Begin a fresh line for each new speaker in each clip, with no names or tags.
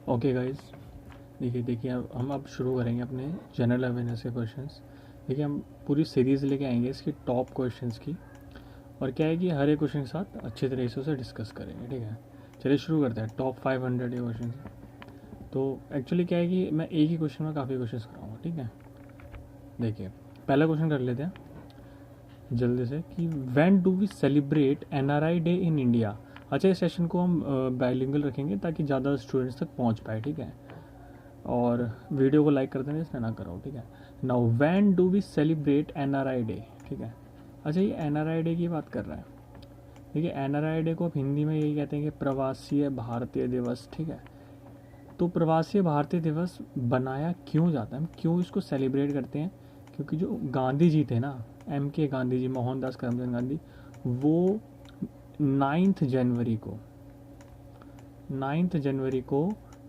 Okay guys, देखिए अब हम शुरू करेंगे अपने जनरल अवेयरनेस के क्वेश्चंस। देखिए हम पूरी सीरीज़ लेके आएंगे इसकी टॉप क्वेश्चंस की। और क्या है कि हर एक क्वेश्चन के साथ अच्छे तरीके से उसे डिस्कस करेंगे, ठीक है। चलिए शुरू करते हैं। टॉप 500 ये क्वेश्चन। तो एक्चुअली क्या है कि मैं एक ही क्वेश्चन में काफ़ी क्वेश्चन कराऊंगा, ठीक है। देखिए पहला क्वेश्चन कर लेते हैं जल्दी से कि when do we celebrate NRI day in India. अच्छा, इस सेशन को हम बाइलिंगुअल रखेंगे ताकि ज़्यादा स्टूडेंट्स तक पहुंच पाए, ठीक है। और वीडियो को लाइक कर देना, इसमें ना करो, ठीक है। Now when do we celebrate NRI day, ठीक है। अच्छा, ये NRI डे की बात कर रहा है। देखिए NRI डे को आप हिंदी में यही कहते हैं कि प्रवासीय भारतीय दिवस, ठीक है। तो प्रवासीय भारतीय दिवस बनाया क्यों जाता है, हम क्यों इसको सेलिब्रेट करते हैं? क्योंकि जो गांधी जी थे ना, MK गांधी जी, मोहनदास करमचंद गांधी, वो 9th जनवरी को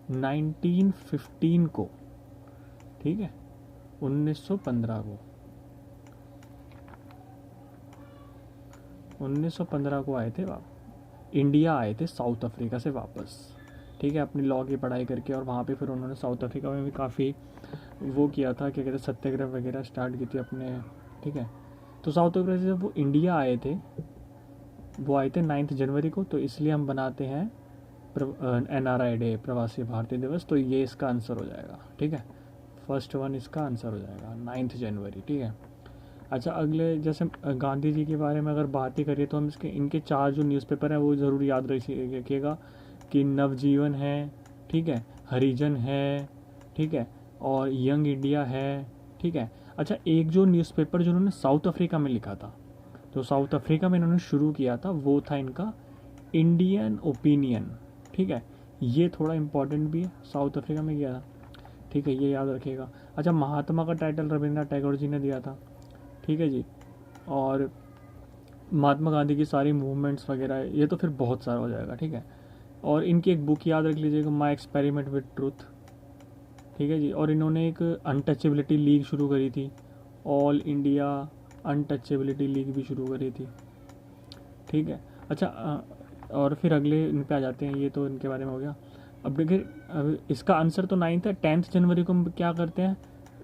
1915 को, ठीक है, 1915 को आए थे इंडिया आए थे साउथ अफ्रीका से वापस, ठीक है, अपनी लॉ की पढ़ाई करके। और वहाँ पे फिर उन्होंने साउथ अफ्रीका में भी काफ़ी वो किया था, क्या कहते हैं, सत्याग्रह वगैरह स्टार्ट की थी अपने, ठीक है। तो साउथ अफ्रीका से जब वो इंडिया आए थे, वो आए थे 9th जनवरी को, तो इसलिए हम बनाते हैं NRI डे, प्रवासी भारतीय दिवस। तो ये इसका आंसर हो जाएगा, ठीक है। फर्स्ट वन इसका आंसर हो जाएगा 9th जनवरी, ठीक है। अच्छा, अगले जैसे गांधी जी के बारे में अगर बात ही करिए तो हम इनके 4 जो न्यूज़पेपर हैं वो ज़रूर याद रखिएगा कि नवजीवन है, ठीक है, हरिजन है, ठीक है, और यंग इंडिया है, ठीक है। अच्छा, एक जो न्यूज़पेपर जो उन्होंने साउथ अफ्रीका में लिखा था, जो साउथ अफ्रीका में इन्होंने शुरू किया था, वो था इनका इंडियन ओपिनियन, ठीक है। ये थोड़ा इम्पोर्टेंट भी है, साउथ अफ्रीका में किया था, ठीक है, ये याद रखिएगा। अच्छा, महात्मा का टाइटल रविंद्रनाथ टैगोर जी ने दिया था, ठीक है जी। और महात्मा गांधी की सारी मूवमेंट्स वगैरह, ये तो फिर बहुत सारा हो जाएगा, ठीक है। और इनकी एक बुक याद रख लीजिएगा, माई एक्सपेरिमेंट विद ट्रूथ, ठीक है जी। और इन्होंने एक अनटचेबिलिटी लीग शुरू करी थी, ऑल इंडिया अनटचेबिलिटी लीग भी शुरू करी थी, ठीक है। अच्छा, और फिर अगले इन पे आ जाते हैं, ये तो इनके बारे में हो गया। अब देखिए, अब इसका आंसर तो 9th है। 10th जनवरी को हम क्या करते हैं?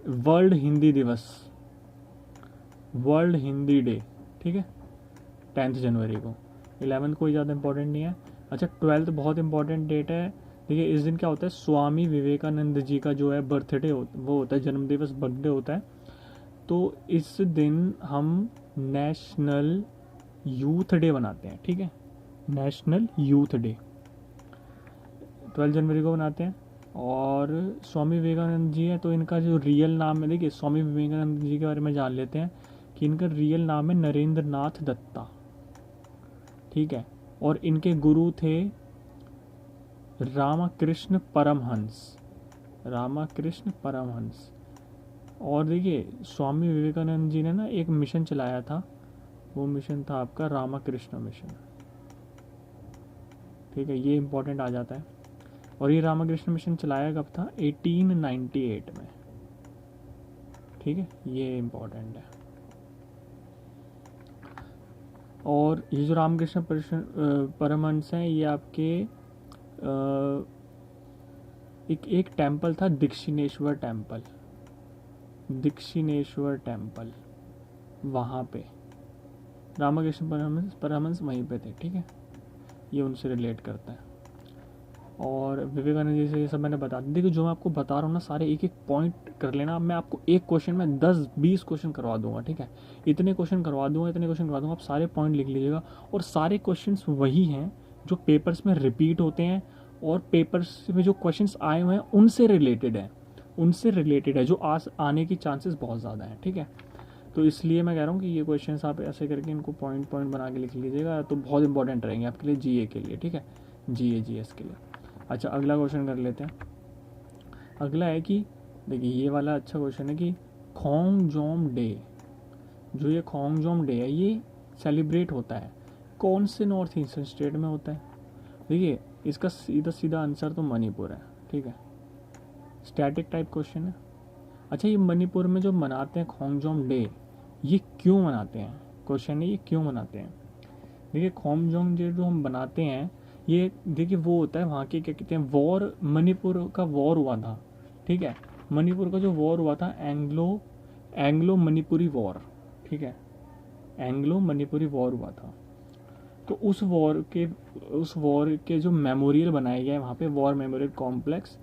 वर्ल्ड हिंदी दिवस, वर्ल्ड हिंदी डे, ठीक है, 10th जनवरी को। 11th कोई ज़्यादा इंपॉर्टेंट नहीं है। अच्छा, 12th बहुत इंपॉर्टेंट डेट है। देखिए इस दिन क्या होता है, स्वामी विवेकानंद जी का जो है बर्थडे वो होता है, जन्म दिवस, बर्थडे होता है। तो इस दिन हम नेशनल यूथ डे बनाते हैं, ठीक है, नेशनल यूथ डे 12 जनवरी को बनाते हैं। और स्वामी विवेकानंद जी हैं, तो इनका जो रियल नाम है, देखिए स्वामी विवेकानंद जी के बारे में जान लेते हैं कि इनका रियल नाम है नरेंद्र नाथ दत्ता, ठीक है। और इनके गुरु थे रामकृष्ण परमहंस, रामकृष्ण परमहंस। और देखिए स्वामी विवेकानंद जी ने ना एक मिशन चलाया था, वो मिशन था आपका रामकृष्ण मिशन, ठीक है, ये इंपॉर्टेंट आ जाता है। और ये रामकृष्ण मिशन चलाया कब था? 1898 में, ठीक है, ये इंपॉर्टेंट है। और ये जो रामकृष्ण परमहंस हैं, ये आपके एक टेम्पल था, दक्षिणेश्वर टेम्पल, दक्षिणेश्वर टेम्पल, वहाँ पे रामकृष्ण परमहंस वहीं पे थे, ठीक है, ये उनसे रिलेट करता है। और विवेकानंद जी से ये सब मैंने बता दिया। देखिए जो मैं आपको बता रहा हूँ ना, सारे एक एक पॉइंट कर लेना। अब मैं आपको एक क्वेश्चन में 10-20 क्वेश्चन करवा दूंगा, ठीक है, इतने क्वेश्चन करवा दूंगा, इतने क्वेश्चन करवा दूंगा, आप सारे पॉइंट लिख लीजिएगा। और सारे क्वेश्चन वही हैं जो पेपर्स में रिपीट होते हैं, और पेपर्स में जो क्वेश्चन आए हुए हैं उनसे रिलेटेड है, उनसे रिलेटेड है, जो आज आने की चांसेस बहुत ज़्यादा हैं, ठीक है। तो इसलिए मैं कह रहा हूँ कि ये क्वेश्चन आप ऐसे करके इनको पॉइंट पॉइंट बना के लिख लीजिएगा, तो बहुत इंपॉर्टेंट रहेंगे आपके लिए, GA के लिए, ठीक है, GS के लिए। अच्छा, अगला क्वेश्चन कर लेते हैं। अगला है कि देखिए ये वाला अच्छा क्वेश्चन है कि खोंगजोम डे, जो ये खोंगजोम डे है, ये सेलिब्रेट होता है कौन से नॉर्थ ईस्टर्न स्टेट में होता है? देखिए इसका सीधा सीधा आंसर तो मणिपुर है, ठीक है, स्टैटिक टाइप क्वेश्चन है। अच्छा, ये मणिपुर में जो मनाते हैं खोंगजोम डे, ये क्यों मनाते हैं? क्वेश्चन है ये क्यों मनाते हैं। देखिए खोंगजोम डे जो हम बनाते हैं, ये देखिए वो होता है वहाँ के क्या कहते हैं वॉर, मणिपुर का वॉर हुआ था, ठीक है। मणिपुर का जो वॉर हुआ था एंग्लो मणिपुरी वॉर, ठीक है, एंग्लो मणिपुरी वॉर हुआ था। तो उस वॉर के जो मेमोरियल बनाए गए हैं वहाँ पे, वॉर मेमोरियल कॉम्प्लेक्स,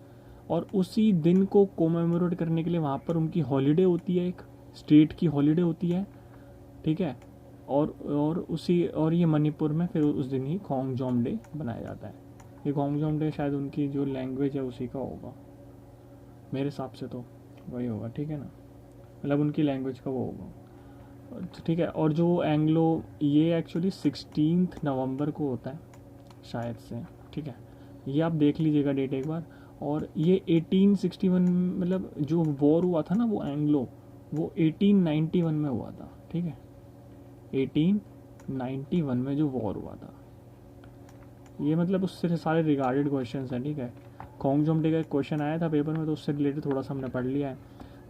और उसी दिन को कोमेमोरेट करने के लिए वहाँ पर उनकी हॉलीडे होती है, एक स्टेट की हॉलीडे होती है, ठीक है। और ये मणिपुर में फिर उस दिन ही खोंगजोम डे बनाया जाता है। ये खोंगजोम डे शायद उनकी जो लैंग्वेज है उसी का होगा, मेरे हिसाब से तो वही होगा, ठीक है ना, मतलब उनकी लैंग्वेज का वो होगा, ठीक है। और जो एंग्लो, ये एक्चुअली 16 नवंबर को होता है शायद से, ठीक है। ये आप देख लीजिएगा डेट एक बार। और ये 1861, मतलब जो वॉर हुआ था ना वो एंग्लो, वो 1891 में हुआ था, ठीक है। 1891 में जो वॉर हुआ था, ये मतलब उससे सारे रिगार्डेड क्वेश्चन हैं, ठीक है। खोंगजोम डे का एक क्वेश्चन आया था पेपर में, तो उससे रिलेटेड थोड़ा सा हमने पढ़ लिया है।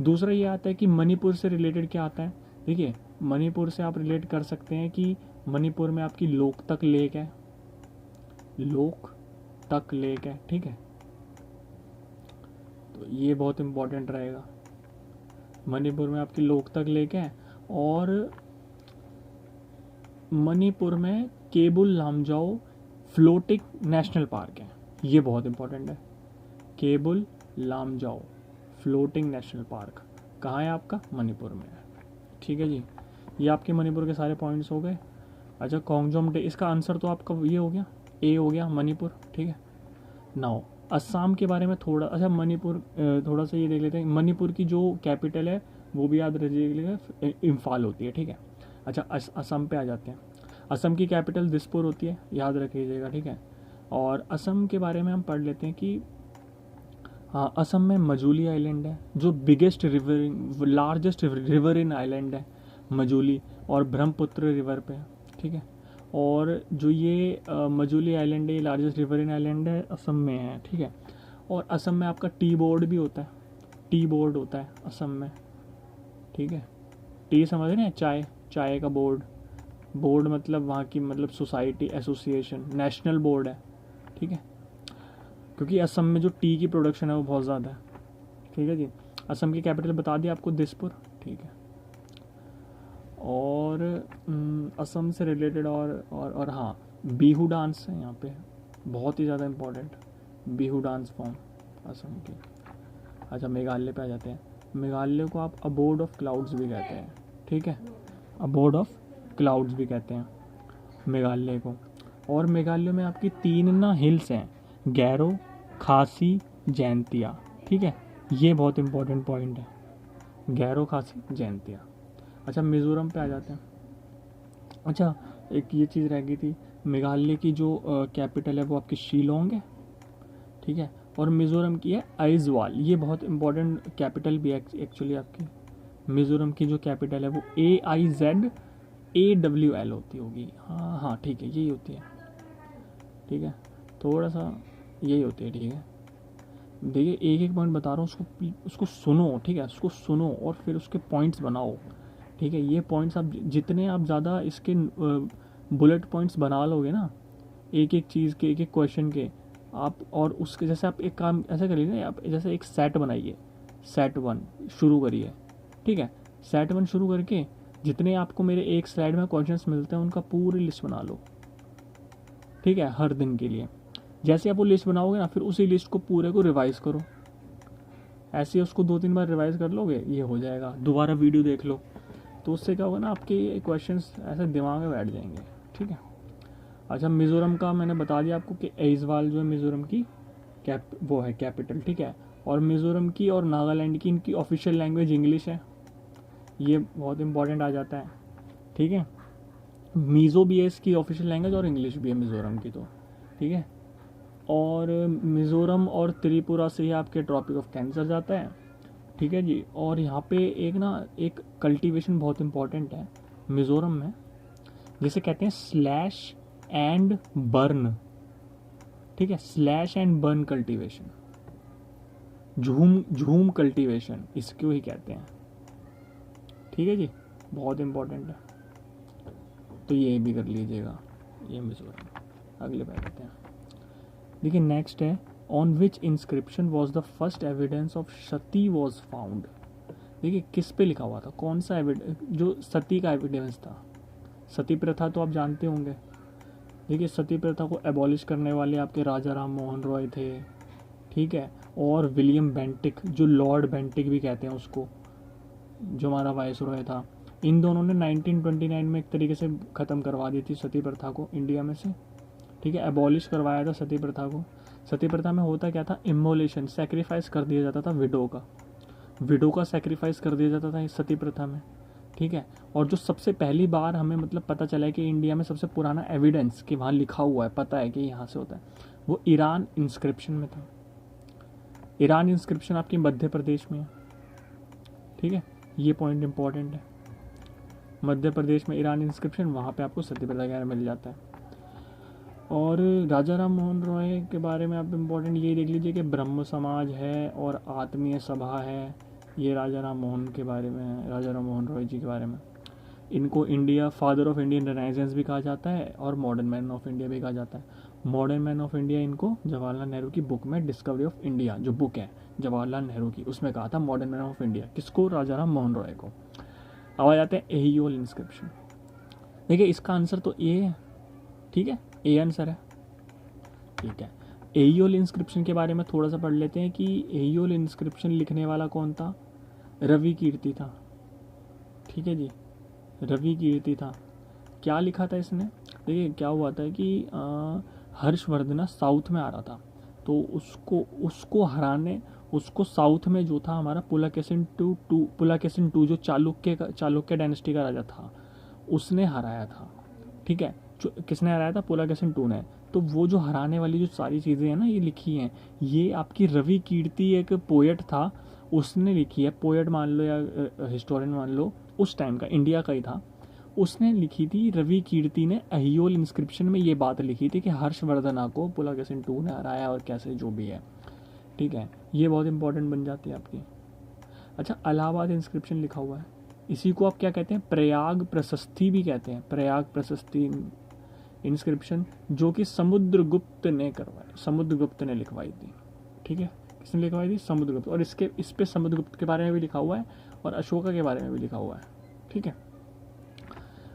दूसरा ये आता है कि मणिपुर से रिलेटेड क्या आता है। देखिए मणिपुर से आप रिलेट कर सकते हैं कि मणिपुर में आपकी लोकतक लेक है, लोकतक लेक है, ठीक है। तो ये बहुत इम्पोर्टेंट रहेगा। मणिपुर में आपकी लोकतक लेक है, और मणिपुर में Keibul Lamjao floating national park है, ये बहुत इंपॉर्टेंट है। Keibul Lamjao floating national park कहाँ है आपका, मणिपुर में है, ठीक है जी। ये आपके मणिपुर के सारे पॉइंट्स हो गए। अच्छा खोंगजोम डे, इसका आंसर तो आपका ये हो गया, ए हो गया मणिपुर, ठीक है। नाउ असम के बारे में थोड़ा, अच्छा मणिपुर थोड़ा सा ये देख लेते हैं। मणिपुर की जो कैपिटल है वो भी याद रखिएगा, इम्फाल होती है, ठीक है। अच्छा असम पे आ जाते हैं। असम की कैपिटल दिसपुर होती है, याद रख लीजिएगा, ठीक है। और असम के बारे में हम पढ़ लेते हैं कि हाँ, असम में मजूली आइलैंड है जो biggest largest river in island है मजूली, और ब्रह्मपुत्र रिवर पे है, ठीक है। और जो ये मजूली आइलैंड है, लार्जेस्ट रिवर इन आइलैंड है, असम में है, ठीक है। और असम में आपका टी बोर्ड भी होता है, टी बोर्ड होता है असम में, ठीक है। टी समझ रहे हैं, चाय, चाय का बोर्ड, बोर्ड मतलब वहाँ की मतलब सोसाइटी, एसोसिएशन, नेशनल बोर्ड है, ठीक है। क्योंकि असम में जो टी की प्रोडक्शन है वो बहुत ज़्यादा है, ठीक है जी। असम की कैपिटल बता दिया आपको, दिसपुर, ठीक है। और असम से रिलेटेड और हाँ, बिहू डांस है यहाँ पे, बहुत ही ज़्यादा important, Bihu dance form Assam की। अच्छा मेघालय पे आ जाते हैं। मेघालय को आप अबोर्ड ऑफ क्लाउड्स भी कहते हैं, ठीक है, अबोर्ड ऑफ क्लाउड्स भी कहते हैं मेघालय को। और मेघालय में आपकी 3 ना हिल्स हैं, गैरो, खासी, जैंतिया, ठीक है। ये बहुत इंपॉर्टेंट पॉइंट है, गैरो, खासी, जैंतिया। अच्छा मिज़ोरम पे आ जाते हैं। अच्छा एक ये चीज़ रह गई थी, मेघालय की जो कैपिटल है वो आपकी शिलोंग है, ठीक है। और मिज़ोरम की है आइजवाल, ये बहुत इंपॉर्टेंट कैपिटल भी है एक्चुअली आपकी। मिज़ोरम की जो कैपिटल है वो AIZAWL होती होगी, हाँ हाँ ठीक है, यही होती है, ठीक है। थोड़ा सा यही होती है, ठीक है। देखिए एक एक पॉइंट बता रहा हूँ, उसको सुनो, ठीक है, उसको सुनो और फिर उसके पॉइंट्स बनाओ, ठीक है। ये पॉइंट्स आप जितने आप ज़्यादा इसके बुलेट पॉइंट्स बना लोगे ना, एक एक चीज़ के, एक एक क्वेश्चन के, आप और उसके जैसे आप एक काम ऐसा करिए ना, आप जैसे एक सेट बनाइए, सेट 1 शुरू करिए, ठीक है। सेट 1 शुरू करके जितने आपको मेरे एक स्लाइड में क्वेश्चंस मिलते हैं उनका पूरी लिस्ट बना लो, ठीक है, हर दिन के लिए। जैसे आप वो लिस्ट बनाओगे ना, फिर उसी लिस्ट को पूरे को रिवाइज़ करो, ऐसे उसको 2-3 बार रिवाइज़ कर लोगे, ये हो जाएगा। दोबारा वीडियो देख लो, तो उससे क्या होगा ना, आपके क्वेश्चंस ऐसे दिमाग में बैठ जाएंगे, ठीक है। अच्छा मिज़ोरम का मैंने बता दिया आपको कि ऐज़वाल जो है मिज़ोरम की वो है कैपिटल, ठीक है। और मिज़ोरम की और नागालैंड की इनकी ऑफिशियल लैंग्वेज इंग्लिश है, ये बहुत इंपॉर्टेंट आ जाता है, ठीक है। मीज़ो भी है इसकी ऑफिशियल लैंग्वेज, और इंग्लिश भी है मिज़ोरम की, तो ठीक है। और मिज़ोरम और त्रिपुरा से ही आपके ट्रॉपिक ऑफ कैंसर जाता है, ठीक है जी। और यहाँ पे एक कल्टीवेशन बहुत इंपॉर्टेंट है मिज़ोरम में, जिसे कहते हैं स्लैश एंड बर्न, ठीक है, स्लैश एंड बर्न कल्टीवेशन, झूम कल्टीवेशन इसको ही कहते हैं, ठीक है जी, बहुत इंपॉर्टेंट है, तो ये भी कर लीजिएगा, ये मिज़ोरम। अगले पे आते हैं। देखिए नेक्स्ट है, on which inscription was the first evidence of Sati was found. देखिए किस पे लिखा हुआ था, कौन सा एविडेंस जो सती का एविडेंस था। सती प्रथा तो आप जानते होंगे। देखिए सती प्रथा को एबॉलिश करने वाले आपके राजा राम मोहन रॉय थे, ठीक है, और विलियम बेंटिक, जो लॉर्ड बेंटिक भी कहते हैं उसको, जो हमारा वाइस रॉय था। इन दोनों ने 1929 में एक तरीके से ख़त्म करवा दी थी सती प्रथा को इंडिया में से, ठीक है, एबॉलिश करवाया था सती प्रथा को। सती प्रथा में होता क्या था, इमोलेशन, सेक्रीफाइस कर दिया जाता था विडो का सेक्रीफाइस कर दिया जाता था इस सती प्रथा में, ठीक है। और जो सबसे पहली बार हमें मतलब पता चला है कि इंडिया में सबसे पुराना एविडेंस कि वहाँ लिखा हुआ है, पता है कि यहाँ से होता है, वो ईरान इंस्क्रिप्शन में था। ईरान इंस्क्रिप्शन आपकी मध्य प्रदेश में है, ठीक है, ये पॉइंट इंपॉर्टेंट है। मध्य प्रदेश में ईरान इंस्क्रिप्शन, वहाँ पे आपको सती प्रथा वगैरह मिल जाता है। और राजा राम मोहन रॉय के बारे में आप इम्पोर्टेंट ये देख लीजिए कि ब्रह्म समाज है और आत्मीय सभा है, ये राजा राम मोहन के बारे में है, राजा राम मोहन रॉय जी के बारे में। इनको India father of Indian renaissance भी कहा जाता है और मॉडर्न मैन ऑफ इंडिया भी कहा जाता है। मॉडर्न मैन ऑफ इंडिया इनको जवाहरलाल नेहरू की बुक में, डिस्कवरी ऑफ इंडिया जो बुक है जवाहरलाल नेहरू की, उसमें कहा था मॉडर्न मैन ऑफ इंडिया किसको, राजा राम मोहन रॉय को। अब आ जाते हैं एहियोल इंस्क्रिप्शन। देखिए इसका आंसर तो ए है, ठीक है, ए आंसर है, ठीक है। एहियोल इंस्क्रिप्शन के बारे में थोड़ा सा पढ़ लेते हैं कि एहियोल इंस्क्रिप्शन लिखने वाला कौन था, रवि कीर्ति था, ठीक है जी, रवि कीर्ति था। क्या लिखा था इसने, देखिए क्या हुआ था कि हर्षवर्धन साउथ में आ रहा था, तो उसको हराने, उसको साउथ में जो था हमारा पुलकेशिन टू जो चालुक्य डायनेस्टी का राजा था, उसने हराया था, ठीक है। किसने हराया था, पुलकेशिन टू ने। तो वो जो हराने वाली जो सारी चीज़ें हैं ना ये लिखी हैं, ये आपकी रवि कीर्ति एक पोएट था, उसने लिखी है। पोएट मान लो या हिस्टोरियन मान लो, उस टाइम का इंडिया का ही था, उसने लिखी थी। रवि कीर्ति ने अहियोल इंस्क्रिप्शन में ये बात लिखी थी कि हर्षवर्धना को पुलकेशिन टू ने हराया और कैसे जो भी है, ठीक है। ये बहुत इंपॉर्टेंट बन जाती है आपकी। अच्छा, इलाहाबाद इंस्क्रिप्शन लिखा हुआ है, इसी को आप क्या कहते हैं, प्रयाग प्रशस्ति भी कहते हैं, प्रयाग प्रशस्ति इंस्क्रिप्शन, जो कि समुद्रगुप्त ने करवाई, समुद्रगुप्त ने लिखवाई थी, ठीक है। किसने लिखवाई थी, समुद्रगुप्त। और इस पे समुद्रगुप्त के बारे में भी लिखा हुआ है और अशोका के बारे में भी लिखा हुआ है, ठीक है।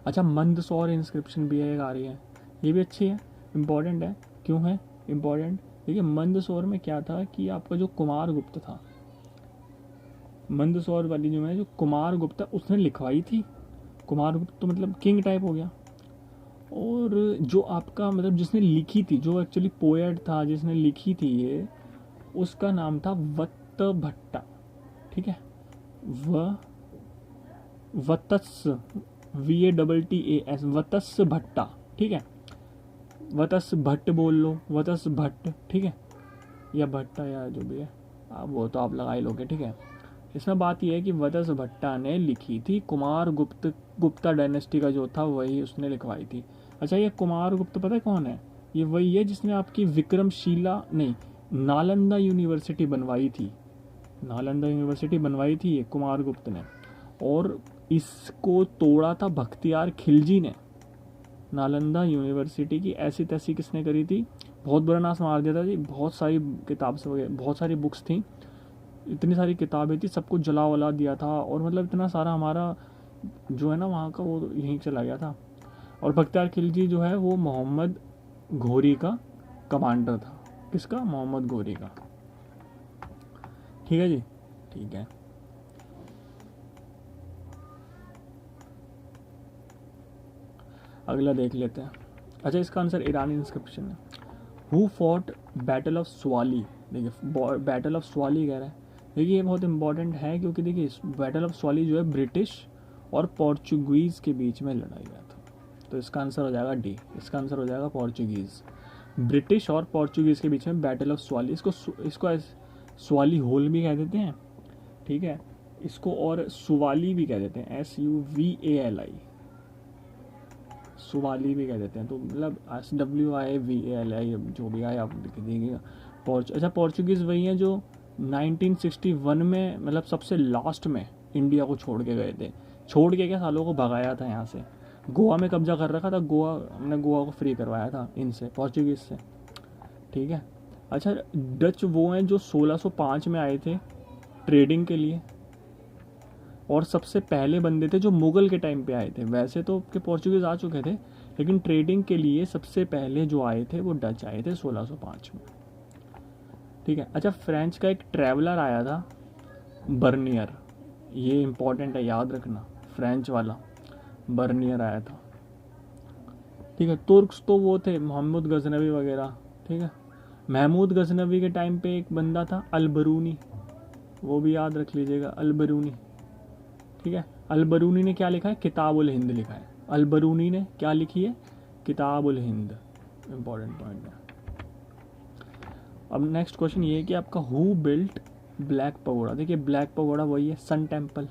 अच्छा, मंदसौर इंस्क्रिप्शन भी एक आ रही है, ये भी अच्छी है, इम्पॉर्टेंट है। क्यों है इम्पॉर्टेंट, देखिए मंदसौर में क्या था कि आपका जो कुमारगुप्त था, मंदसौर वाली जो है जो कुमारगुप्त उसने लिखवाई थी। कुमारगुप्त तो मतलब किंग टाइप हो गया। और जो आपका मतलब जिसने लिखी थी, जो एक्चुअली पोएट था जिसने लिखी थी ये, उसका नाम था वत्त भट्टा, ठीक है, वत्स VATTAS, वत्स भट्टा, ठीक है, वत्स भट्ट बोल लो, वत्स भट्ट, ठीक है, या भट्टा या जो भी है, वो तो आप लगा ही लोगे, ठीक है। इसमें बात यह है कि वत्स भट्टा ने लिखी थी, गुप्ता डायनेस्टी का जो था वही उसने लिखवाई थी। अच्छा, ये कुमारगुप्त पता है कौन है, ये वही है जिसने आपकी विक्रमशिला नहीं, नालंदा यूनिवर्सिटी बनवाई थी, नालंदा यूनिवर्सिटी बनवाई थी ये कुमारगुप्त ने। और इसको तोड़ा था बख्तियार खिलजी ने। नालंदा यूनिवर्सिटी की ऐसी तैसी किसने करी थी, बहुत बुरा नाश मार दिया था जी। बहुत सारी किताब से वगैरह, बहुत सारी बुक्स थी, इतनी सारी किताबें थी, सबको जला वला दिया था। और मतलब इतना सारा हमारा जो है ना वहाँ का वो यहीं चला गया था। और बख्तियार खिलजी जो है वो मोहम्मद घोरी का कमांडर था। किसका, मोहम्मद घोरी का, ठीक है जी, ठीक है। अगला देख लेते हैं। अच्छा, इसका आंसर ईरानी इंस्क्रिप्शन है। Who fought battle of Swally, देखिए बैटल ऑफ स्वाली कह रहा है। देखिए ये बहुत इंपॉर्टेंट है क्योंकि देखिए बैटल ऑफ स्वाली जो है ब्रिटिश और पोर्चुगीज़ के बीच में लड़ाई गया था। तो इसका आंसर हो जाएगा डी, इसका आंसर हो जाएगा पोर्चुगीज़। ब्रिटिश और पोर्चुगीज़ के बीच में बैटल ऑफ स्वाली, इसको स्वाली होल भी कह देते हैं, ठीक है। इसको और सुवाली भी कह देते हैं, SUVALI, सुवाली भी कह देते हैं। तो मतलब SWIVALI जो भी आए आप लिख दीजिएगा। अच्छा, पोर्चुगीज़ वही हैं जो 1961 में मतलब सबसे लास्ट में इंडिया को छोड़ के गए थे। छोड़ के क्या, सालों को भगाया था यहाँ से, गोवा में कब्जा कर रखा था, हमने गोवा को फ्री करवाया था इनसे, पोर्चुगीज़ से, ठीक है। अच्छा, डच वो हैं जो 1605 में आए थे ट्रेडिंग के लिए, और सबसे पहले बंदे थे जो मुगल के टाइम पे आए थे। वैसे तो के पोर्चुगीज आ चुके थे, लेकिन ट्रेडिंग के लिए सबसे पहले जो आए थे वो डच आए थे 1605 में, ठीक है। अच्छा, फ्रेंच का एक ट्रैवलर आया था बर्नियर, ये इंपॉर्टेंट है, याद रखना, फ्रेंच वाला बर्नियर आया था, ठीक है। तुर्क्स तो वो थे मोहम्मद गजनवी वगैरह, ठीक है। महमूद गजनवी के टाइम पे एक बंदा था अलबरूनी, वो भी याद रख लीजिएगा, अलबरूनी, ठीक है। अलबरूनी ने क्या लिखा है, किताबुल हिंद लिखा है। अलबरूनी ने क्या लिखी है, किताबुल हिंद, इंपॉर्टेंट पॉइंट है। अब नेक्स्ट क्वेश्चन ये है कि आपका हु बिल्ट ब्लैक पगोड़ा। देखिए ब्लैक पगोड़ा वही है, सन टेम्पल,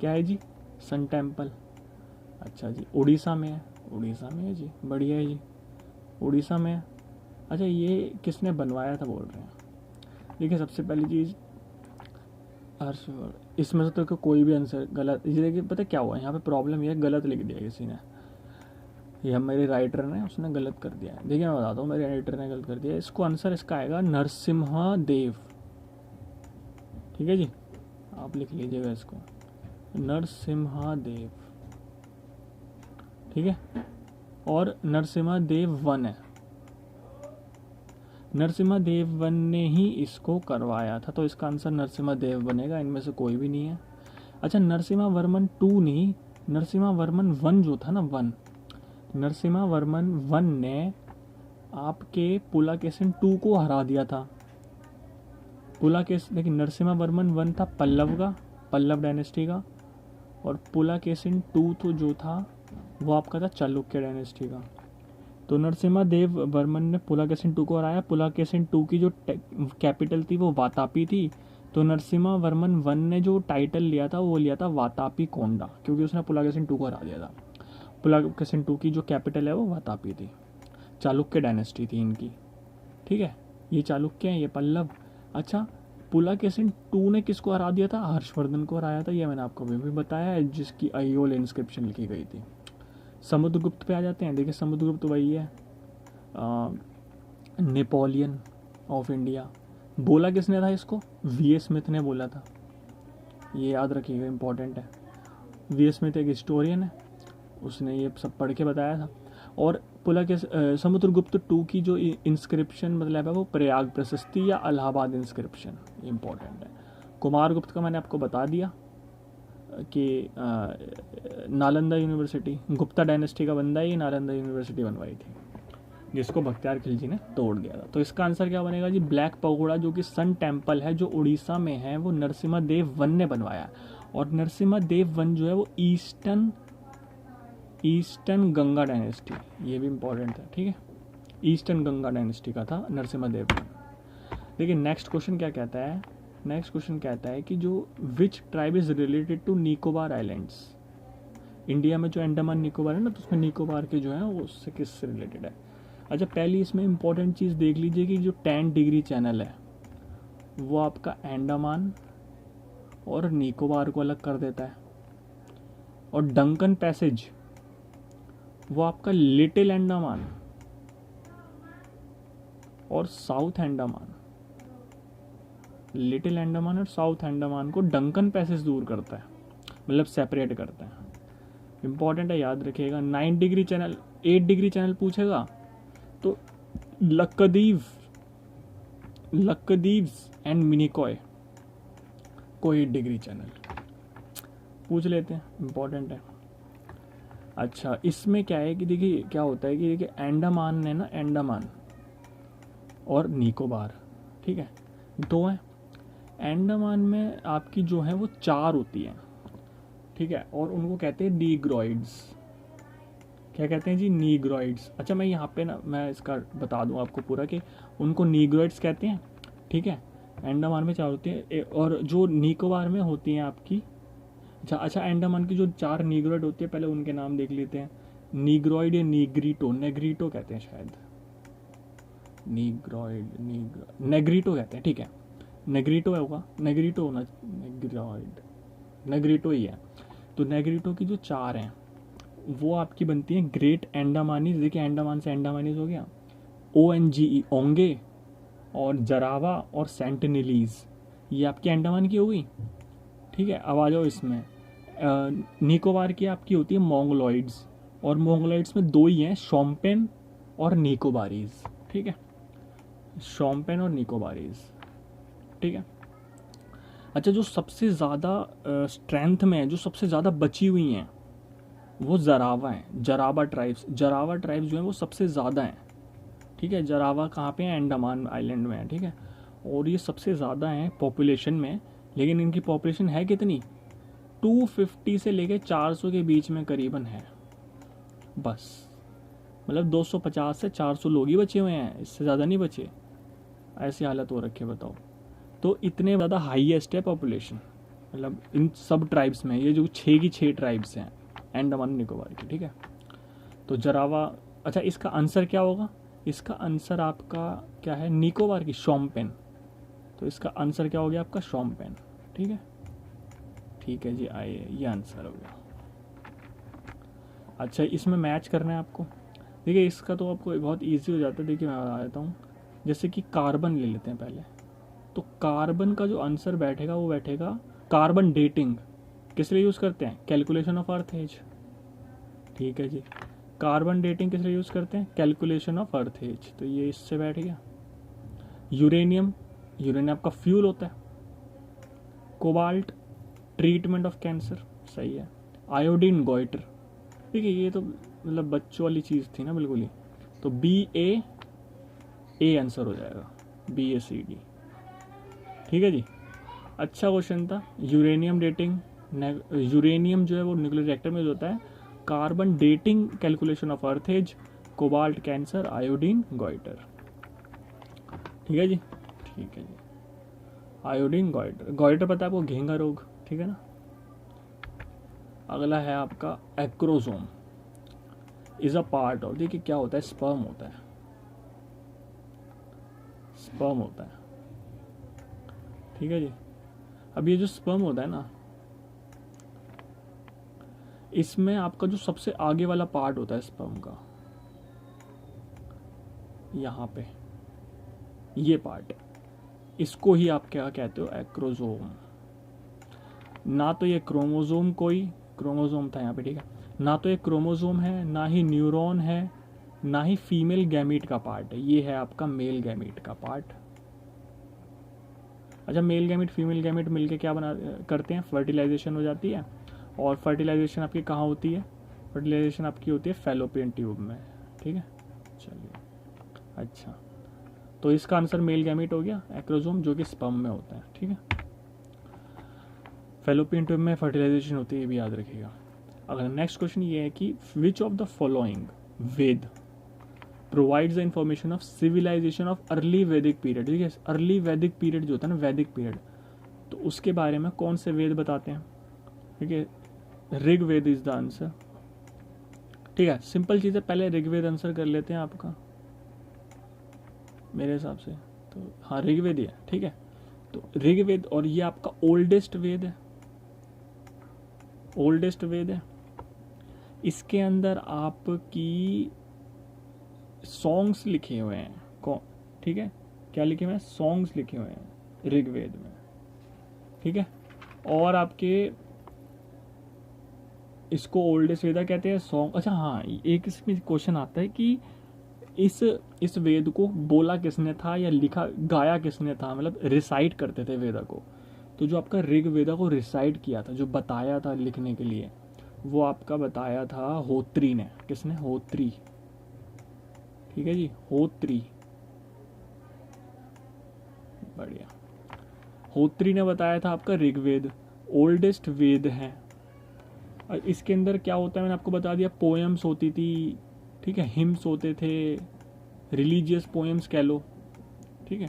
क्या है जी, सन टेम्पल। अच्छा जी, उड़ीसा में है, उड़ीसा में है जी, बढ़िया है जी, उड़ीसा में है। अच्छा, ये किसने बनवाया था बोल रहे हैं। देखिए सबसे पहली चीज़ हर्षवर्धन, इसमें से तो कोई भी आंसर गलत, ये देखिए पता क्या हुआ यहाँ पे, प्रॉब्लम ये है गलत लिख दिया किसी ने, ये मेरे राइटर ने, उसने गलत कर दिया है। देखिए मैं बताता हूँ, मेरे राइटर ने गलत कर दिया, इसको आंसर इसका आएगा नरसिम्हा देव, ठीक है जी, आप लिख लीजिएगा इसको, नरसिम्हा देव, ठीक है। और नरसिम्हा देव वन है, नरसिम्हा देव वन ने ही इसको करवाया था, तो इसका आंसर नरसिम्हा देव बनेगा, इनमें से कोई भी नहीं है। अच्छा, नरसिम्हा वर्मन टू नहीं, नरसिम्हा वर्मन वन जो था ना, वन, नरसिम्हा वर्मन वन ने आपके पुलाकेशिन टू को हरा दिया था। लेकिन नरसिम्हा वर्मन वन था पल्लव का, पल्लव डायनेस्टी का, और पुलाकेशिन टू तो जो था वो आपका था चालुक्य डायनेस्टी का। तो नरसिम्हा देव वर्मन ने पुलाकेशिन टू को हराया। पुलाकेशिन टू की जो कैपिटल थी वो वातापी थी, तो नरसिम्हा वर्मन वन ने जो टाइटल लिया था वो लिया था वातापी कोंडा, क्योंकि उसने पुलाकेशिन टू को हरा दिया था। पुलाकेशिन टू की जो कैपिटल है वो वातापी थी, चालुक्य डायनेस्टी थी इनकी, ठीक है। ये चालुक्य हैं, ये पल्लव। अच्छा, पुलाकेशिन टू ने किसको हरा दिया था, हर्षवर्धन को हराया था, ये मैंने आपको भी बताया है, जिसकी अयोल इंस्क्रिप्शन लिखी गई थी। समुद्रगुप्त पे आ जाते हैं। देखिए समुद्रगुप्त वही है नेपोलियन ऑफ इंडिया। बोला किसने था इसको, वी स्मिथ ने बोला था, ये याद रखिएगा, इंपॉर्टेंट है। वी स्मिथ एक हिस्टोरियन है, उसने ये सब पढ़ के बताया था। और समुद्रगुप्त टू की जो इंस्क्रिप्शन मतलब है वो प्रयाग प्रशस्ति या इलाहाबाद इंस्क्रिप्शन, इंपॉर्टेंट है। कुमारगुप्त का मैंने आपको बता दिया कि नालंदा यूनिवर्सिटी, गुप्ता डायनेस्टी का बंदा ही नालंदा यूनिवर्सिटी बनवाई थी, जिसको बख्तियार खिलजी ने तोड़ दिया था। तो इसका आंसर क्या बनेगा जी, ब्लैक पगोड़ा जो कि सन टेम्पल है जो उड़ीसा में है, वो नरसिम्हा देव वन ने बनवाया। और नरसिम्हा देव वन जो है वो ईस्टर्न गंगा डायनेस्टी, ये भी इंपॉर्टेंट है, ठीक है, ईस्टर्न गंगा डायनेस्टी का था नरसिम्हा देव वन। देखिए नेक्स्ट क्वेश्चन क्या कहता है, नेक्स्ट क्वेश्चन कहता है कि जो which tribe is related to Nicobar islands. India में जो अंडमान निकोबार है ना, तो उसमें निकोबार के जो है वो उससे किससे रिलेटेड है। अच्छा, पहली इसमें इंपॉर्टेंट चीज़ देख लीजिए कि जो 10 डिग्री चैनल है वो आपका अंडमान और निकोबार को अलग कर देता है, और डंकन पैसेज वो आपका लिटिल अंडमान और साउथ अंडमान, लिटिल अंडमान और साउथ अंडमान को डंकन पैसेज दूर करता है, मतलब सेपरेट करता है, इंपॉर्टेंट है, याद रखिएगा। 9 डिग्री चैनल, 8 डिग्री चैनल पूछेगा तो लक्षद्वीप्स एंड मिनिकॉय को 8 डिग्री चैनल पूछ लेते हैं, इंपॉर्टेंट है। अच्छा, इसमें क्या है कि देखिए क्या होता है कि देखिए अंडमान है ना, अंडमान और निकोबार, ठीक है, दो हैं। अंडमान में आपकी जो है वो 4 होती हैं, ठीक है, और उनको कहते हैं नीग्रॉइड्स। क्या कहते हैं जी, नीग्रॉइड्स। अच्छा, मैं यहाँ पे ना मैं इसका बता दूँ आपको पूरा कि उनको नीग्रॉइड्स कहते हैं, ठीक है। अंडमान में 4 होती हैं, और जो निकोबार में होती हैं आपकी, अच्छा अंडमान की जो 4 नीग्रॉइड होती है, पहले उनके नाम देख लेते हैं। नीग्रॉइड या नीग्रीटो, नेग्रीटो कहते हैं शायद, नेग्रीटो कहते हैं, ठीक है, नेग्रीटो होगा, नेग्रीटो होना, नेग्रीटो ही है। तो नेग्रीटो की जो 4 हैं वो आपकी बनती हैं ग्रेट अंडमानीज। देखिए अंडमान से अंडमानीज हो गया, ONGE ओंगे, और जरावा और सेंटिनलीज ये आपकी अंडमान की हो गई। ठीक है, अब आ जाओ इसमें निकोबार की आपकी होती है मोंगलॉइड्स, और मोंगलॉइड्स में दो ही हैं, शोम्पेन और निकोबारीज। ठीक है, शोम्पेन और निकोबारीज। ठीक है, अच्छा जो सबसे ज़्यादा स्ट्रेंथ में है, जो सबसे ज़्यादा बची हुई हैं वो जरावा हैं, जरावा ट्राइब्स। जरावा ट्राइब्स जो हैं वो सबसे ज़्यादा हैं। ठीक है, जरावा कहाँ पे है, अंडमान आइलैंड में है। ठीक है, और ये सबसे ज़्यादा हैं पॉपुलेशन में, लेकिन इनकी पॉपुलेशन है कितनी, 250 से लेके 400 के बीच में करीबन है बस। मतलब 250 से 400 लोग ही बचे हुए हैं, इससे ज़्यादा नहीं बचे। ऐसी हालत हो रखी है, बताओ। तो इतने ज़्यादा हाईएस्ट है पॉपुलेशन, मतलब इन सब ट्राइब्स में, ये जो 6 की 6 ट्राइब्स हैं अंडमान निकोबार की। ठीक है, तो जरावा। अच्छा इसका आंसर क्या होगा, इसका आंसर आपका क्या है, निकोबार की शोम्पेन। तो इसका आंसर क्या हो गया आपका, शोम्पेन। ठीक है, ठीक है जी, आइए ये आंसर हो गया। अच्छा इसमें मैच करना है आपको। देखिए इसका तो आपको बहुत इजी हो जाता है। देखिए मैं बता देता हूँ, जैसे कि कार्बन ले लेते हैं पहले। तो कार्बन का जो आंसर बैठेगा वो बैठेगा कार्बन डेटिंग। किस लिए यूज़ करते हैं, कैलकुलेशन ऑफ अर्थ एज। ठीक है जी, कार्बन डेटिंग किस लिए यूज़ करते हैं, कैलकुलेशन ऑफ अर्थ एज। तो ये इससे बैठ गया। यूरेनियम, यूरेनियम आपका फ्यूल होता है। कोबाल्ट, ट्रीटमेंट ऑफ कैंसर, सही है। Iodine, goitre. ठीक है, ये तो मतलब बच्चों वाली चीज़ थी ना बिल्कुल ही। तो BA आंसर हो जाएगा, BACD। ठीक है जी, अच्छा क्वेश्चन था। यूरेनियम डेटिंग, यूरेनियम जो है वो न्यूक्लियर रिएक्टर में होता है। Carbon dating, calculation of earth age. Cobalt, cancer. Iodine, goitre. ठीक है जी, ठीक है जी, आयोडीन, गोइटर। गोइटर पता है आपको, घेंगा रोग। ठीक है ना। अगला है आपका acrosome is a part of. देखिए क्या होता है, स्पर्म होता है, स्पर्म होता है। ठीक है जी, अब ये जो स्पर्म होता है ना, इसमें आपका जो सबसे आगे वाला पार्ट होता है स्पर्म का, यहाँ पे ये पार्ट, इसको ही आप क्या कहते हो, एक्रोसोम। ना तो ये क्रोमोसोम, कोई क्रोमोसोम था यहाँ पे। ठीक है, ना तो ये क्रोमोसोम है, ना ही न्यूरॉन है, ना ही फीमेल गैमीट का पार्ट है। ये है आपका मेल गैमीट का पार्ट। अच्छा मेल गैमीट फीमेल गैमीट मिलके क्या बना करते हैं, फर्टिलाइजेशन हो जाती है। और फर्टिलाइजेशन आपकी कहाँ होती है, फर्टिलाइजेशन आपकी होती है फैलोपियन ट्यूब में। ठीक है, चलिए। अच्छा तो इसका आंसर मेल गैमीट हो गया, एक्रोसोम, जो कि स्पर्म में होता है। ठीक है, फैलोपियन ट्यूब में फर्टिलाइजेशन होती है, ये भी याद रखिएगा। अगला नेक्स्ट क्वेश्चन ये है कि which of the following Veda provides the information of civilisation of early Vedic period. ठीक है, अर्ली वैदिक पीरियड जो होता है ना, वैदिक पीरियड, तो उसके बारे में कौन से वेद बताते हैं। ठीक है, ऋग्वेद इज द आंसर। ठीक है, सिंपल चीज़ है, पहले ऋग्वेद आंसर कर लेते हैं आपका मेरे हिसाब से। तो हाँ ऋग्वेद ही है। ठीक है, तो ऋग्वेद, और ये आपका ओल्डेस्ट वेद है, ओल्डेस्ट वेद है। इसके अंदर आपकी सॉन्ग्स लिखे हुए हैं कौन, ठीक है, क्या लिखे हुए हैं, सॉन्ग्स लिखे हुए हैं ऋग्वेद में। ठीक है, और आपके इसको ओल्डेस्ट वेदा कहते हैं, सॉन्ग। अच्छा हाँ, एक इसमें क्वेश्चन आता है कि इस वेद को बोला किसने था, या लिखा गाया किसने था, मतलब रिसाइट करते थे वेदा को। तो जो आपका ऋग्वेदा को रिसाइट किया था, जो बताया था लिखने के लिए, वो आपका बताया था होत्री ने। किसने, होत्री। ठीक है जी, होत्री, बढ़िया। होत्री ने बताया था आपका ऋग्वेद, ओल्डेस्ट वेद है। और इसके अंदर क्या होता है, मैंने आपको बता दिया, पोएम्स होती थी। ठीक है, हिम्स होते थे, रिलीजियस पोएम्स कह लो। ठीक है,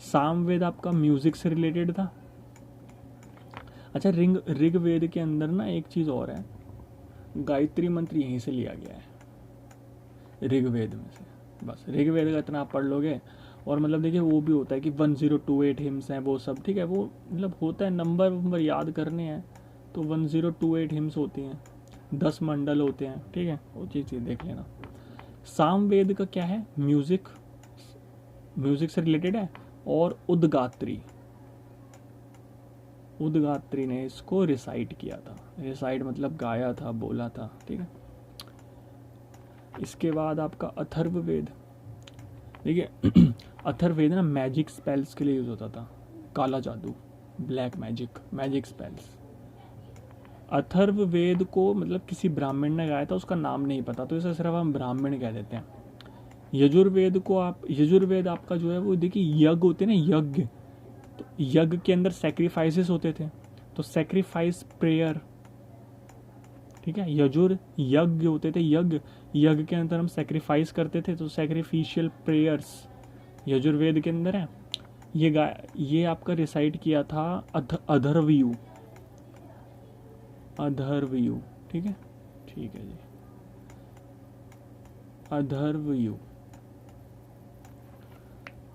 सामवेद आपका म्यूजिक से रिलेटेड था। अच्छा ऋग्वेद के अंदर ना एक चीज़ और है, गायत्री मंत्र यहीं से लिया गया है ऋग्वेद में से। बस ऋग्वेद का इतना आप पढ़ लोगे। और मतलब देखिए वो भी होता है कि 1028 हिम्स हैं वो सब। ठीक है, वो मतलब होता है, नंबर याद करने हैं तो 1028 हिम्स होती हैं, 10 मंडल होते हैं। ठीक है, वो चीज़ देख लेना। सामवेद का क्या है, म्यूजिक, म्यूजिक से रिलेटेड है। और उद्गात्री, उद्गात्री ने इसको रिसाइट किया था। रिसाइट मतलब गाया था, बोला था, ठीक है। इसके बाद आपका अथर्ववेद। देखिए अथर्ववेद ना मैजिक स्पेल्स के लिए यूज होता था, काला जादू, black magic, magic spells. Atharvaveda को मतलब किसी ब्राह्मण ने गाया था, उसका नाम नहीं पता, तो इसे सिर्फ हम ब्राह्मण कह देते हैं। यजुर्वेद को आप, यजुर्वेद आपका जो है वो देखिए यज्ञ होते हैं ना, यज्ञ, तो यज्ञ के अंदर सैक्रिफाइसेस होते थे, तो सैक्रिफाइस प्रेयर, ठीक है। यजुर यज्ञ होते थे, यज्ञ, यज्ञ के अंदर हम सैक्रिफाइस करते थे, तो सैक्रिफिशियल प्रेयर्स यजुर्वेद के अंदर है। ये आपका रिसाइट किया था अधर्वयु, अधर्वयु, ठीक है, ठीक है जी, अधर्वयु,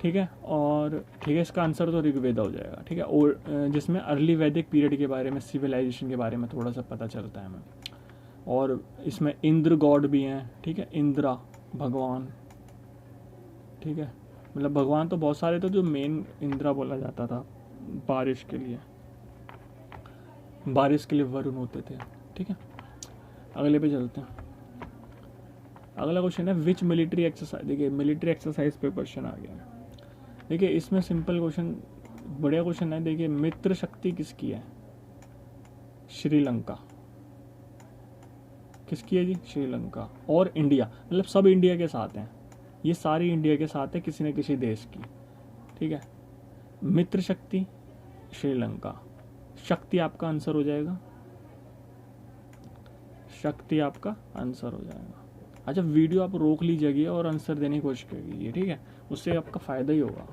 ठीक है। और ठीक है, इसका आंसर तो ऋग्वेद हो जाएगा, ठीक है। और जिसमें अर्ली वैदिक पीरियड के बारे में, सिविलाइजेशन के बारे में थोड़ा सा पता चलता है हमें। और इसमें इंद्र गॉड भी हैं, ठीक है, इंद्रा भगवान, ठीक है। मतलब भगवान तो बहुत सारे थे, जो मेन इंद्रा बोला जाता था बारिश के लिए, बारिश के लिए वरुण होते थे, ठीक है। अगले पे चलते हैं। अगला क्वेश्चन है विच मिलिट्री एक्सरसाइज। देखिए मिलिट्री एक्सरसाइज पे क्वेश्चन आ गया है। देखिए इसमें सिंपल क्वेश्चन, बढ़िया क्वेश्चन है। देखिए मित्र शक्ति किसकी है? श्रीलंका। किसकी है जी? श्रीलंका। और इंडिया, मतलब सब इंडिया के साथ हैं, ये सारी इंडिया के साथ है किसी न किसी देश की, ठीक है। मित्र शक्ति श्रीलंका, शक्ति आपका आंसर हो जाएगा, शक्ति आपका आंसर हो जाएगा। अच्छा वीडियो आप रोक लीजिएगा और आंसर देने की कोशिश कीजिए, ठीक है, उससे आपका फ़ायदा ही होगा।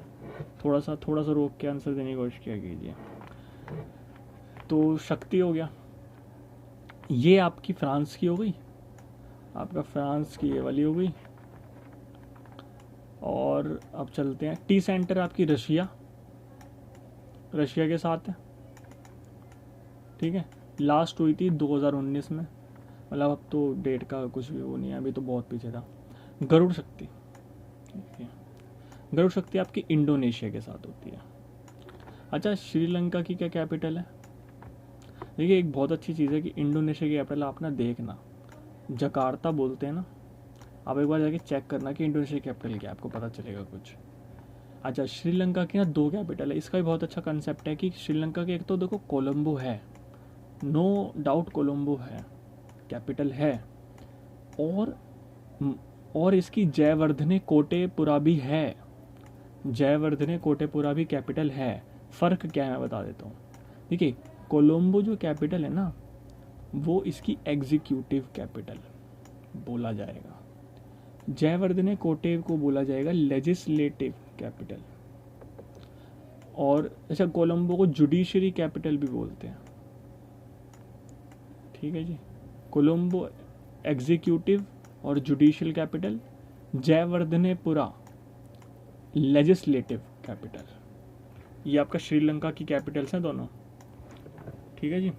थोड़ा सा रोक के आंसर देने की कोशिश किया कीजिए। तो शक्ति हो गया, ये आपकी फ्रांस की हो गई, आपका फ्रांस की ये वाली हो गई। और अब चलते हैं, टी सेंटर आपकी रशिया, रशिया के साथ है, ठीक है। लास्ट हुई थी 2019 में, मतलब अब तो डेट का कुछ भी वो नहीं है, अभी तो बहुत पीछे था। गरुड़ शक्ति, गरुड़ शक्ति आपकी इंडोनेशिया के साथ होती है। अच्छा श्रीलंका की क्या कैपिटल है? देखिए एक बहुत अच्छी चीज़ है कि इंडोनेशिया की कैपिटल आप ना देखना, जकार्ता बोलते हैं ना, आप एक बार जाके चेक करना कि इंडोनेशिया की कैपिटल क्या है, आपको पता चलेगा कुछ। अच्छा श्रीलंका की ना 2 कैपिटल है, इसका भी बहुत अच्छा कंसेप्ट है कि श्रीलंका की एक तो देखो कोलंबो है, नो डाउट कोलंबो है, कैपिटल है, और इसकी जयवर्धने कोटेपुरा भी है, जयवर्धने कोटेपुरा भी कैपिटल है। फ़र्क क्या है मैं बता देता हूँ। देखिए कोलंबो जो कैपिटल है ना, वो इसकी एग्जीक्यूटिव कैपिटल बोला जाएगा, जयवर्धने कोटे को बोला जाएगा लेजिस्लेटिव कैपिटल। और अच्छा कोलंबो को जुडिशरी कैपिटल भी बोलते हैं, ठीक है जी। कोलंबो एग्जीक्यूटिव और judicial capital, Jayawardenepura legislative capital. ये आपका श्रीलंका की कैपिटल्स हैं दोनों, ठीक है जी।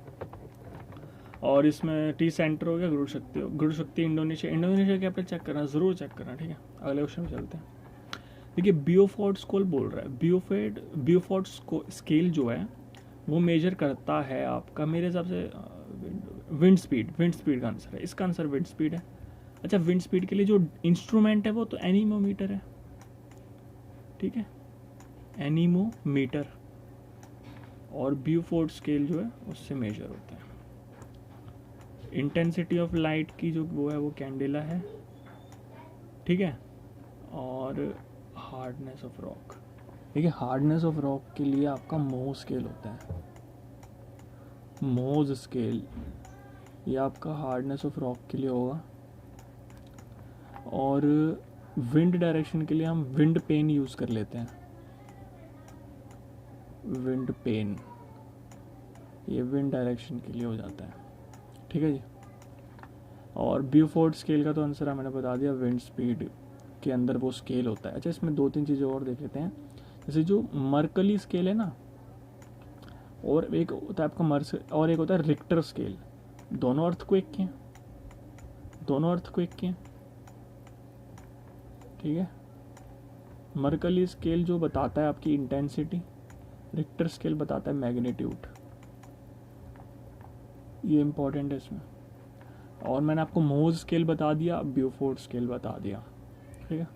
और इसमें टी सेंटर हो गया, गरुड़ शक्ति इंडोनेशिया, इंडोनेशिया कैपिटल चेक करना, ज़रूर चेक करना, ठीक है। अगले क्वेश्चन में चलते हैं। देखिए बियोफोर्ड स्केल बोल रहा है, बियोफोर्ड स्केल जो है वो मेजर करता है आपका, मेरे हिसाब से विंड स्पीड का आंसर है, इसका आंसर विंड स्पीड है। अच्छा विंड स्पीड के लिए जो इंस्ट्रूमेंट है वो तो एनीमोमीटर है, ठीक है, एनीमोमीटर। और ब्यूफोर्ड स्केल जो है उससे मेजर होता है। इंटेंसिटी ऑफ लाइट की जो वो है वो कैंडेला है, ठीक है। और हार्डनेस ऑफ रॉक, देखिए हार्डनेस ऑफ रॉक के लिए आपका मोह स्केल होता है, मोज स्केल, ये आपका हार्डनेस ऑफ रॉक के लिए होगा। और विंड डायरेक्शन के लिए हम विंड पेन यूज़ कर लेते हैं, विंड पेन, ये विंड डायरेक्शन के लिए हो जाता है, ठीक है जी। और ब्यूफोर्ड स्केल का तो आंसर मैंने बता दिया, विंड स्पीड के अंदर वो स्केल होता है। अच्छा इसमें 2-3 चीज़ें और देख लेते हैं, जैसे जो मर्कली स्केल है ना, और एक होता है आपका और एक होता है रिक्टर स्केल, दोनों अर्थक्वेक के हैं, दोनों अर्थक्वेक के हैं, ठीक है। मर्कली स्केल जो बताता है आपकी इंटेंसिटी, रिक्टर स्केल बताता है मैग्नीट्यूड, ये इंपॉर्टेंट है इसमें। और मैंने आपको मोज स्केल बता दिया, ब्यूफोर्ड स्केल बता दिया, ठीक है।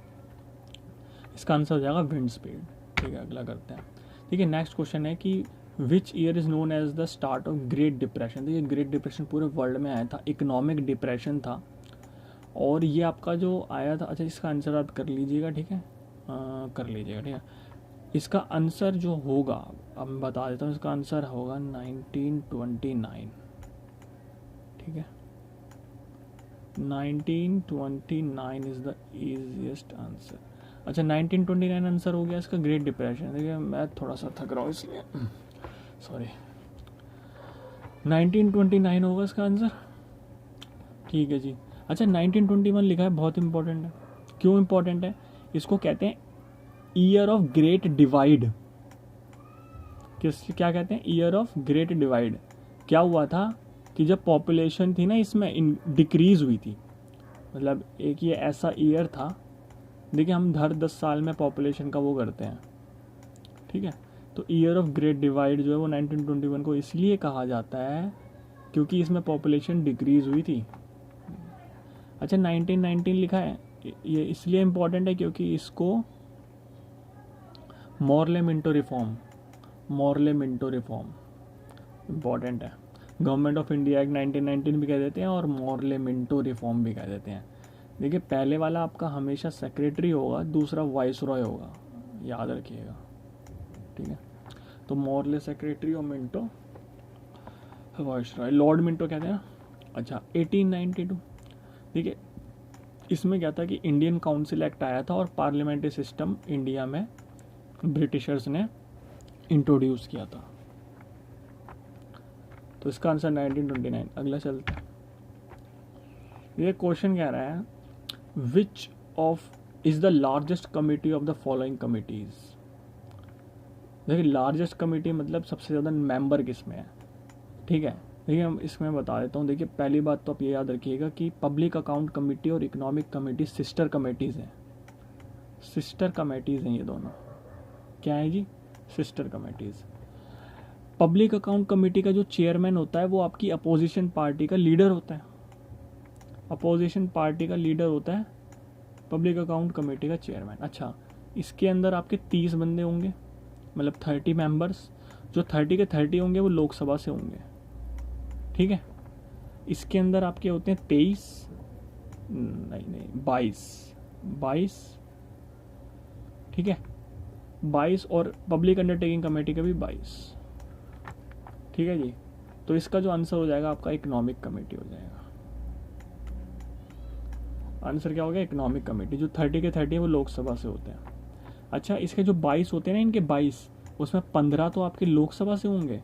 इसका आंसर हो जाएगा विंड स्पीड, ठीक है। अगला करते हैं। ठीक है, नेक्स्ट क्वेश्चन है कि which year is known as the start of great depression. देखिए ग्रेट डिप्रेशन पूरे वर्ल्ड में आया था, इकोनॉमिक डिप्रेशन था, और ये आपका जो आया था, अच्छा इसका आंसर आप कर लीजिएगा, ठीक है, कर लीजिएगा, ठीक है। इसका आंसर जो होगा, अब मैं बता देता हूँ, इसका आंसर होगा 1929, ठीक है। 1929 इज़ द ईजीएस्ट आंसर। अच्छा 1929 आंसर हो गया इसका ग्रेट डिप्रेशन। देखिए मैं थोड़ा सा थक रहा हूँ इसलिए सॉरी। 1929 होगा इसका आंसर, ठीक है जी। अच्छा 1921 लिखा है, बहुत इंपॉर्टेंट है। क्यों इंपॉर्टेंट है? इसको कहते हैं ईयर ऑफ ग्रेट डिवाइड। क्या कहते हैं? Year of great divide. क्या हुआ था कि जब पॉपुलेशन थी ना इसमें डिक्रीज हुई थी, मतलब एक ये ऐसा ईयर था, देखिए हम हर 10 साल में पॉपुलेशन का वो करते हैं, ठीक है। तो ईयर ऑफ ग्रेट डिवाइड जो है वो 1921 को इसलिए कहा जाता है क्योंकि इसमें पॉपुलेशन डिक्रीज हुई थी। अच्छा 1919 लिखा है, ये इसलिए इम्पोर्टेंट है क्योंकि इसको मॉर्ले मिंटो रिफॉर्म इम्पॉर्टेंट है। गवर्नमेंट ऑफ इंडिया एक्ट 1919 भी कह देते हैं और मॉर्ले मिंटो रिफॉर्म भी कह देते हैं। देखिए पहले वाला आपका हमेशा सेक्रेटरी होगा, दूसरा वाइसरॉय होगा, याद रखिएगा, ठीक है। तो मॉर्ले सेक्रेटरी और मिंटो वाइसरॉय, लॉर्ड मिंटो कहते हैं ना। अच्छा 1892, देखिए इसमें क्या था कि इंडियन काउंसिल एक्ट आया था और पार्लियामेंट्री सिस्टम इंडिया में ब्रिटिशर्स ने इंट्रोड्यूस किया था। तो इसका आंसर 1929। अगला चलते हैं। ये क्वेश्चन कह रहा है which of is the largest committee of the following committees. देखिए लार्जेस्ट कमिटी मतलब सबसे ज़्यादा मेंबर किसमें है, ठीक है। देखिए हम इसमें बता देता हूँ। देखिए पहली बात तो आप ये याद रखिएगा कि पब्लिक अकाउंट कमेटी और इकोनॉमिक कमेटी सिस्टर कमेटीज़ हैं, सिस्टर कमेटीज़ हैं ये दोनों। क्या है जी? Sister committees. Public account committee का जो चेयरमैन होता है वो आपकी अपोजिशन पार्टी का लीडर होता है, अपोजिशन पार्टी का लीडर होता है पब्लिक अकाउंट कमेटी का चेयरमैन। अच्छा इसके अंदर आपके 30 बंदे होंगे, मतलब 30 मेंबर्स। जो 30 के 30 होंगे वो लोकसभा से होंगे, ठीक है। इसके अंदर आपके होते हैं 22, ठीक है, 22, और पब्लिक अंडरटेकिंग कमेटी का भी 22, ठीक है जी। तो इसका जो आंसर हो जाएगा आपका इकोनॉमिक कमेटी हो जाएगा। आंसर क्या हो गया? Economic committee. जो 30 के 30 है वो लोकसभा से होते हैं। अच्छा इसके जो 22 होते हैं ना, इनके 22, उसमें 15 तो आपके लोकसभा से होंगे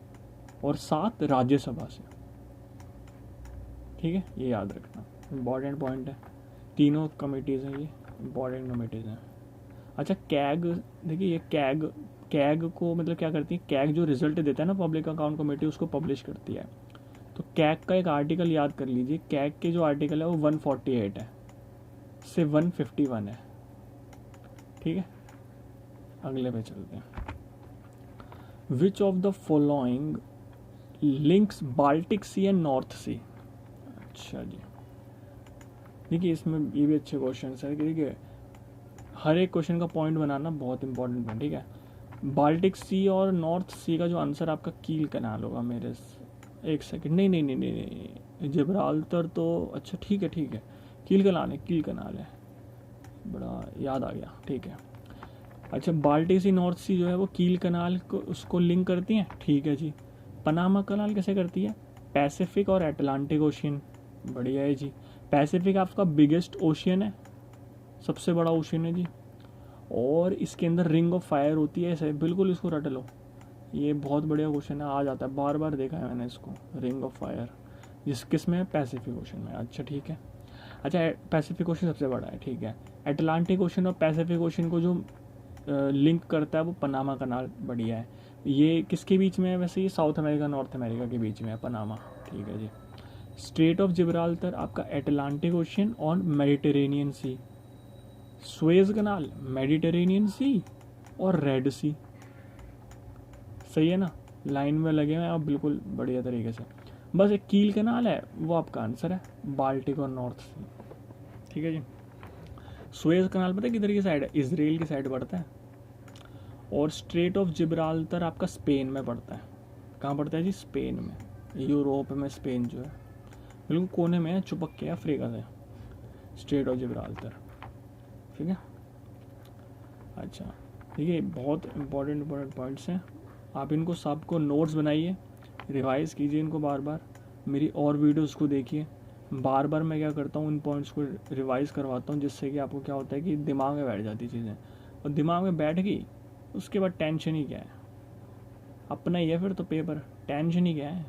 और 7 राज्यसभा से, ठीक है। ये याद रखना, इम्पॉर्टेंट पॉइंट है। तीनों कमेटीज़ हैं ये, इम्पॉर्टेंट कमेटीज़ हैं। अच्छा कैग, देखिए ये कैग को मतलब क्या करती है, कैग जो रिजल्ट देता है ना पब्लिक अकाउंट कमेटी उसको पब्लिश करती है। तो कैग का एक आर्टिकल याद कर लीजिए, कैग के जो आर्टिकल है वो 148 है से 151 है, ठीक है। अगले पे चलते हैं। Which of the following links Baltic Sea and North Sea. अच्छा जी, देखिए इसमें ये भी अच्छे क्वेश्चन है, देखिए हर एक क्वेश्चन का पॉइंट बनाना बहुत इंपॉर्टेंट है, ठीक है। बाल्टिक सी और नॉर्थ सी का जो आंसर आपका कील कनाल होगा मेरे एक सेकंड, नहीं, जिब्राल्टर तो अच्छा ठीक है कील कनाल है, बड़ा याद आ गया, ठीक है। अच्छा बाल्टिक सी नॉर्थ सी जो है वो कील कनाल को उसको लिंक करती हैं, ठीक है जी। पनामा कनाल कैसे करती है? पैसिफिक और अटलांटिक ओशियन, बढ़िया है जी। पैसिफिक आपका बिगेस्ट ओशियन है, सबसे बड़ा ओशियन है जी, और इसके अंदर रिंग ऑफ फायर होती है, ऐसे बिल्कुल इसको रट लो, ये बहुत बढ़िया क्वेश्चन है, आ जाता है, बार बार देखा है मैंने इसको। रिंग ऑफ फायर किस में है? पैसिफिक ओशन में। अच्छा ठीक है। अच्छा पैसिफिक ओशन सबसे बड़ा है, ठीक है। अटलांटिक ओशन और पैसिफिक ओशन को जो लिंक करता है वो पनामा कनाल, बढ़िया है। ये किसके बीच में है वैसे? ये साउथ अमेरिका नॉर्थ अमेरिका के बीच में है पनामा, ठीक है जी। स्ट्रेट ऑफ जिब्राल्टर आपका अटलांटिक ओशन और मेडिटेरेनियन सी, सुएज कनाल, मेडिटेरेनियन सी और रेड सी। सही है ना, लाइन में लगे हुए हैं आप बिल्कुल बढ़िया तरीके से। बस एक कील कनाल है, वो आपका आंसर है, बाल्टिक और नॉर्थ सी। ठीक है जी। सुएज कनाल पता है किधर की साइड है? इसराइल की साइड पड़ता है। और स्ट्रेट ऑफ जिब्राल्टर आपका स्पेन में पड़ता है। कहाँ पड़ता है जी? स्पेन में। यूरोप में स्पेन जो है बिल्कुल कोने में है, चुपक के अफ्रीका से, स्ट्रेट ऑफ जिब्राल्टर। ठीक है, अच्छा ठीक है, बहुत इंपॉर्टेंट पॉइंट्स हैं। आप इनको सबको नोट्स बनाइए, रिवाइज कीजिए इनको बार बार, मेरी और वीडियोस को देखिए। बार बार मैं क्या करता हूँ, इन पॉइंट्स को रिवाइज करवाता हूँ, जिससे कि आपको क्या होता है कि दिमाग में बैठ जाती चीज़ें, और दिमाग में बैठ गई उसके बाद टेंशन ही क्या है, अपना ही है फिर तो पेपर, टेंशन ही क्या है।